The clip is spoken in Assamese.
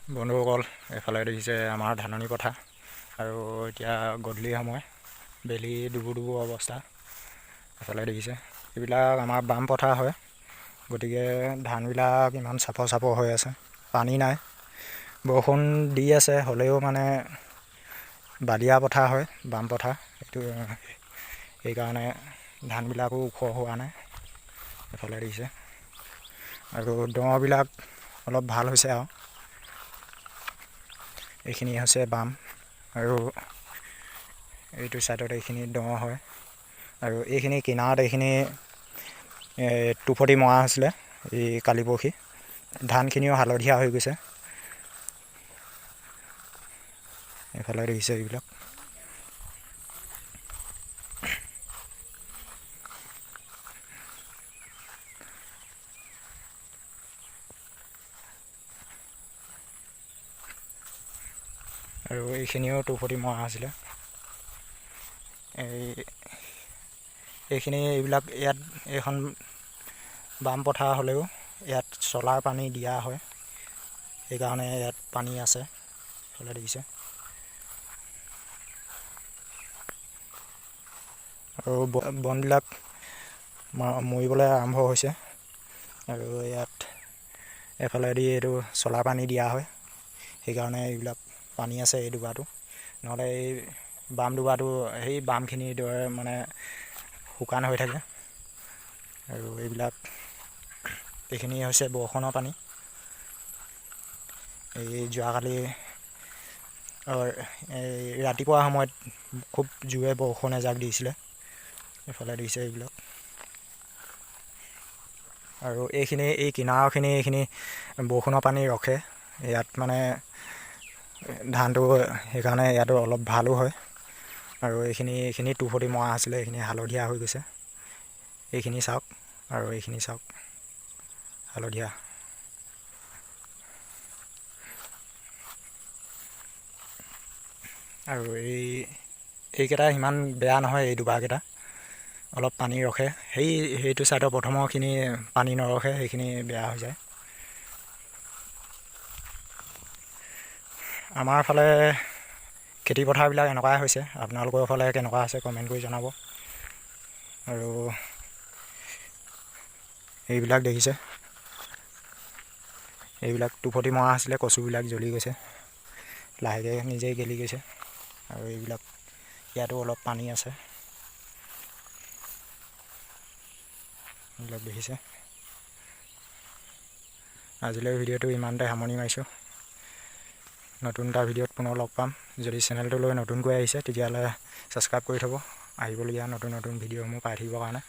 বন্ধুসকল, এফালে দেখিছে আমাৰ ধাননি পথাৰ আৰু এতিয়া গধূলি সময়, বেলি ডুবু ডুবু অৱস্থা। এফালে দেখিছে এইবিলাক আমাৰ বাম পথাৰ হয়, গতিকে ধানবিলাক ইমান চাপৰ হৈ আছে, পানী নাই। বৰষুণ দি আছে হ'লেও মানে বালিয়া পথাৰ হয়, বাম পথাৰ। এইটো সেইকাৰণে ধানবিলাকো ওখ হোৱা নাই। এফালে দেখিছে আৰু দবিলাক অলপ ভাল হৈছে আৰু। এইখিনি হৈছে বাম আৰু এইটো ছাইডত এইখিনি দ হয় আৰু এইখিনি কিনাৰত এইখিনি টুফটি মৰা হৈছিলে এই কালি পৰহি। ধানখিনিও হালধীয়া হৈ গৈছে। এইফালে দেখিছে এইবিলাক। আৰু এইখিনিও টুফটি মৰা হৈছিলে। এইবিলাক ইয়াত এইখন বাম পথাৰ হ'লেও ইয়াত চলাৰ পানী দিয়া হয়, সেইকাৰণে ইয়াত পানী আছে। এইফালে দেখিছে আৰু বনবিলাক মৰিবলৈ আৰম্ভ হৈছে আৰু ইয়াত এফালেদি এইটো চলাৰ পানী দিয়া হয়, সেইকাৰণে এইবিলাক পানী আছে এই ডুবাটো। নহ'লে এই বাম ডুবাটো সেই বামখিনিৰ দৰে মানে শুকান হৈ থাকে। আৰু এইখিনি হৈছে বৰষুণৰ পানী। এই যোৱাকালি এই ৰাতিপুৱা সময়ত খুব জোৰে বৰষুণ এজাক দিছিলে। এইফালে দিছে এইবিলাক আৰু এই কিনাৰখিনি এইখিনি বৰষুণৰ পানী ৰখে ইয়াত, মানে ধানটো সেইকাৰণে ইয়াতো অলপ ভালো হয়। আৰু এইখিনি টুফটি মৰা আছিলে, এইখিনি হালধীয়া হৈ গৈছে। এইখিনি চাওক আৰু এইখিনি চাওক, হালধীয়া। আৰু এইকেইটা সিমান বেয়া নহয়, এই দুবাৰকেইটা অলপ পানী ৰখে। সেইটো ছাইডৰ প্ৰথমৰখিনি পানী নৰখে, সেইখিনি বেয়া হৈ যায়। আমাৰ ফালে খেতি পথাৰবিলাক এনেকুৱাই হৈছে। আপোনালোকৰ ফালে কেনেকুৱা হৈছে কমেণ্ট কৰি জনাব। আৰু এইবিলাক দেখিছে, এইবিলাক টুফটি মৰা আছিলে, কচুবিলাক জ্বলি গৈছে, লাহেকৈ নিজেই গেলি গৈছে। আৰু এইবিলাক ইয়াতো অলপ পানী আছে, এইবিলাক দেখিছে। আজিলৈ ভিডিঅ'টো ইমানতে সামৰণি মাৰিছোঁ। নতুন এটা ভিডিঅ'ত পুনৰ লগ পাম। যদি চেনেলটোলৈ নতুনকৈ আহিছে তেতিয়াহ'লে ছাবস্ক্ৰাইব কৰি থ'ব, আহিবলগীয়া নতুন ভিডিঅ'সমূহ পাই থাকিবৰ কাৰণে।